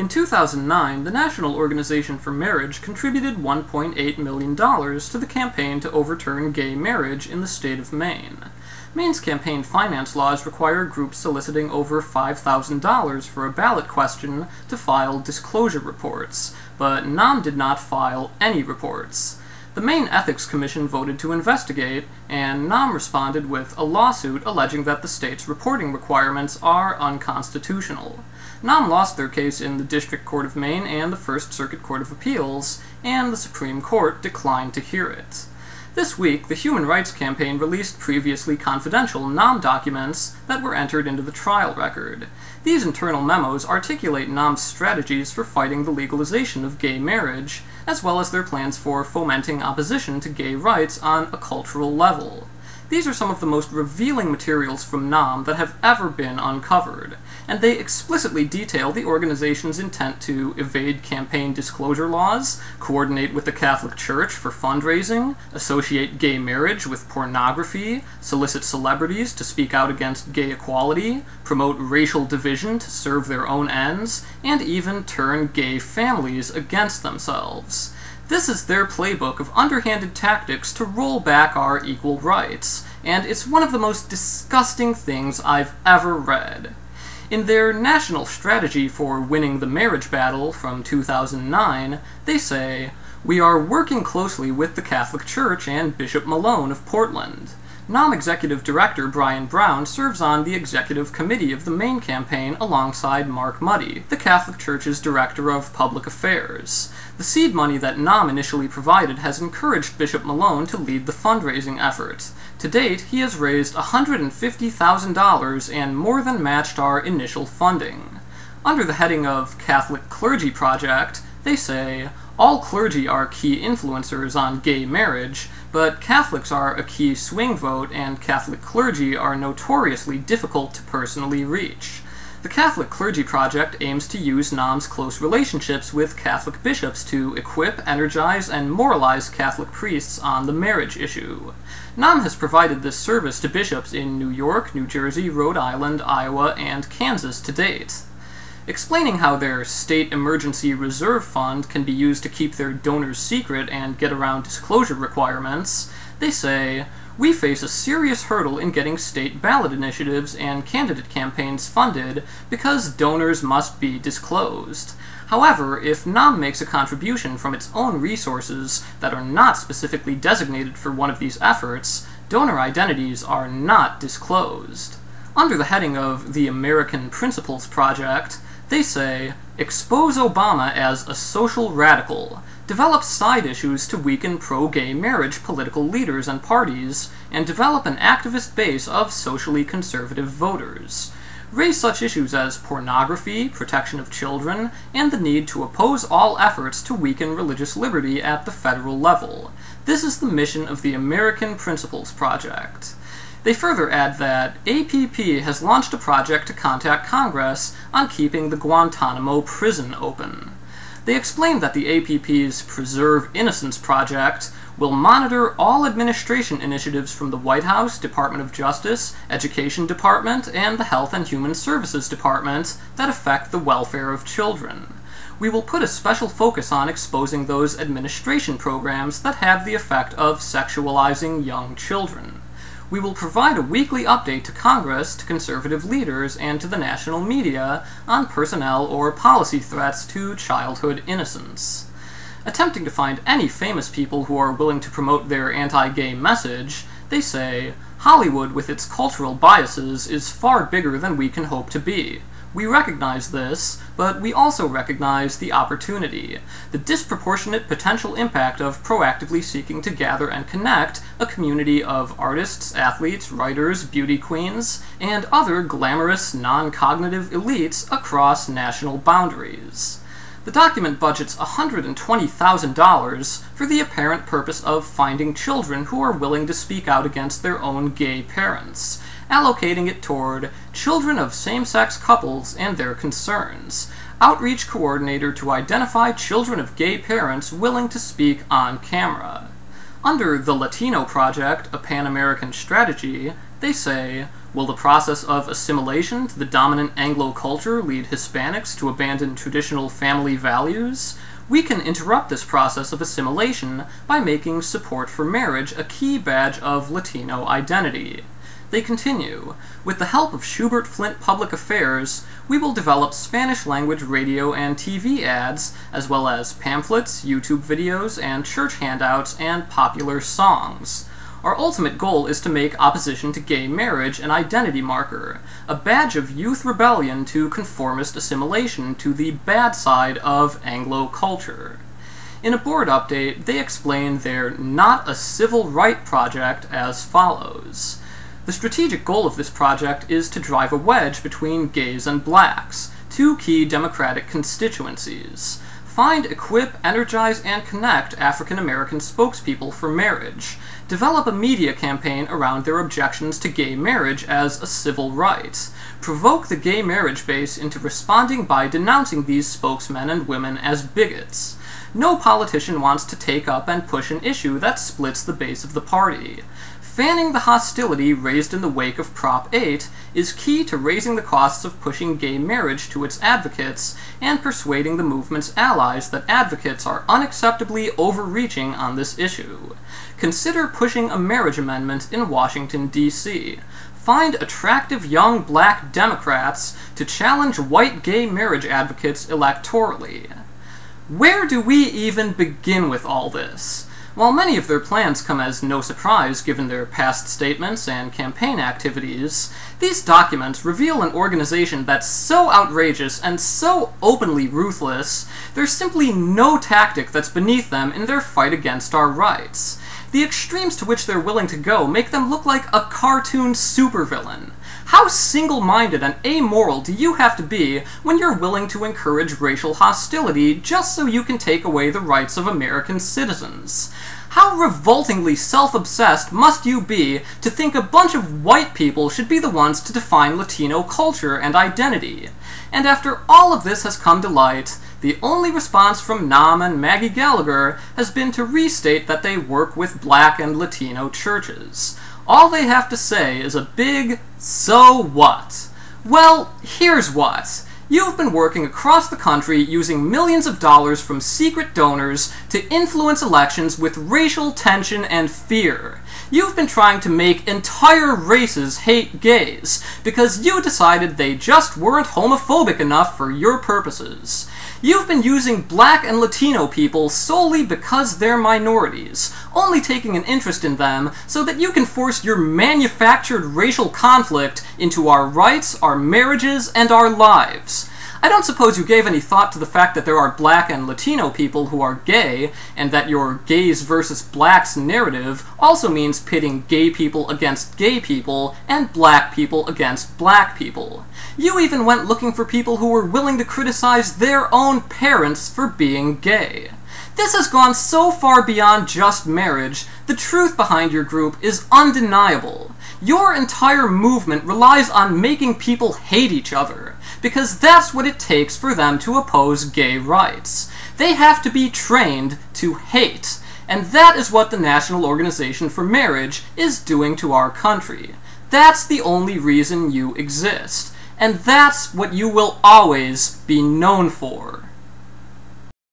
In 2009, the National Organization for Marriage contributed $1.8 million to the campaign to overturn gay marriage in the state of Maine. Maine's campaign finance laws require groups soliciting over $5,000 for a ballot question to file disclosure reports, but NOM did not file any reports. The Maine Ethics Commission voted to investigate, and NOM responded with a lawsuit alleging that the state's reporting requirements are unconstitutional. NOM lost their case in the District Court of Maine and the First Circuit Court of Appeals, and the Supreme Court declined to hear it. This week, the Human Rights Campaign released previously confidential NOM documents that were entered into the trial record. These internal memos articulate NOM's strategies for fighting the legalization of gay marriage, as well as their plans for fomenting opposition to gay rights on a cultural level. These are some of the most revealing materials from NOM that have ever been uncovered, and they explicitly detail the organization's intent to evade campaign disclosure laws, coordinate with the Catholic Church for fundraising, associate gay marriage with pornography, solicit celebrities to speak out against gay equality, promote racial division to serve their own ends, and even turn gay families against themselves. This is their playbook of underhanded tactics to roll back our equal rights, and it's one of the most disgusting things I've ever read. In their National Strategy for Winning the Marriage Battle from 2009, they say, "We are working closely with the Catholic Church and Bishop Malone of Portland." NOM Executive Director Brian Brown serves on the Executive Committee of the Maine campaign alongside Mark Muddy, the Catholic Church's Director of Public Affairs. The seed money that NOM initially provided has encouraged Bishop Malone to lead the fundraising effort. To date, he has raised $150,000 and more than matched our initial funding. Under the heading of Catholic Clergy Project, they say, "All clergy are key influencers on gay marriage, but Catholics are a key swing vote and Catholic clergy are notoriously difficult to personally reach." The Catholic Clergy Project aims to use NOM's close relationships with Catholic bishops to equip, energize, and moralize Catholic priests on the marriage issue. NOM has provided this service to bishops in New York, New Jersey, Rhode Island, Iowa, and Kansas to date. Explaining how their State Emergency Reserve Fund can be used to keep their donors secret and get around disclosure requirements, they say, "We face a serious hurdle in getting state ballot initiatives and candidate campaigns funded because donors must be disclosed. However, if NOM makes a contribution from its own resources that are not specifically designated for one of these efforts, donor identities are not disclosed." Under the heading of the American Principles Project, they say, "Expose Obama as a social radical, develop side issues to weaken pro-gay marriage political leaders and parties, and develop an activist base of socially conservative voters. Raise such issues as pornography, protection of children, and the need to oppose all efforts to weaken religious liberty at the federal level. This is the mission of the American Principles Project." They further add that APP has launched a project to contact Congress on keeping the Guantanamo prison open. They explain that the APP's Preserve Innocence project will monitor all administration initiatives from the White House, Department of Justice, Education Department, and the Health and Human Services Department that affect the welfare of children. We will put a special focus on exposing those administration programs that have the effect of sexualizing young children. We will provide a weekly update to Congress, to conservative leaders, and to the national media on personnel or policy threats to childhood innocence. Attempting to find any famous people who are willing to promote their anti-gay message, they say, "Hollywood with its cultural biases is far bigger than we can hope to be. We recognize this, but we also recognize the opportunity, the disproportionate potential impact of proactively seeking to gather and connect a community of artists, athletes, writers, beauty queens, and other glamorous, non-cognitive elites across national boundaries." The document budgets $120,000 for the apparent purpose of finding children who are willing to speak out against their own gay parents, allocating it toward children of same-sex couples and their concerns, outreach coordinator to identify children of gay parents willing to speak on camera. Under the Latino Project, a Pan-American strategy, they say, Will the process of assimilation to the dominant Anglo culture lead Hispanics to abandon traditional family values? We can interrupt this process of assimilation by making support for marriage a key badge of Latino identity. They continue, with the help of Schubert Flint Public Affairs, we will develop Spanish-language radio and TV ads, as well as pamphlets, YouTube videos, and church handouts, and popular songs. Our ultimate goal is to make opposition to gay marriage an identity marker, a badge of youth rebellion to conformist assimilation to the bad side of Anglo culture. In a board update, they explain their Not a Civil Right project as follows. The strategic goal of this project is to drive a wedge between gays and blacks, two key Democratic constituencies. Find, equip, energize, and connect African American spokespeople for marriage. Develop a media campaign around their objections to gay marriage as a civil right. Provoke the gay marriage base into responding by denouncing these spokesmen and women as bigots. No politician wants to take up and push an issue that splits the base of the party. Fanning the hostility raised in the wake of Prop 8 is key to raising the costs of pushing gay marriage to its advocates and persuading the movement's allies that advocates are unacceptably overreaching on this issue. Consider pushing a marriage amendment in Washington, D.C. Find attractive young black Democrats to challenge white gay marriage advocates electorally. Where do we even begin with all this? While many of their plans come as no surprise given their past statements and campaign activities, these documents reveal an organization that's so outrageous and so openly ruthless, there's simply no tactic that's beneath them in their fight against our rights. The extremes to which they're willing to go make them look like a cartoon supervillain. How single-minded and amoral do you have to be when you're willing to encourage racial hostility just so you can take away the rights of American citizens? How revoltingly self-obsessed must you be to think a bunch of white people should be the ones to define Latino culture and identity? And after all of this has come to light, the only response from NOM and Maggie Gallagher has been to restate that they work with black and Latino churches. All they have to say is a big, so what? Well, here's what. You've been working across the country using millions of dollars from secret donors to influence elections with racial tension and fear. You've been trying to make entire races hate gays because you decided they just weren't homophobic enough for your purposes. You've been using black and Latino people solely because they're minorities, only taking an interest in them so that you can force your manufactured racial conflict into our rights, our marriages, and our lives. I don't suppose you gave any thought to the fact that there are black and Latino people who are gay, and that your gays versus blacks narrative also means pitting gay people against gay people, and black people against black people. You even went looking for people who were willing to criticize their own parents for being gay. This has gone so far beyond just marriage, the truth behind your group is undeniable. Your entire movement relies on making people hate each other, because that's what it takes for them to oppose gay rights. They have to be trained to hate, and that is what the National Organization for Marriage is doing to our country. That's the only reason you exist, and that's what you will always be known for.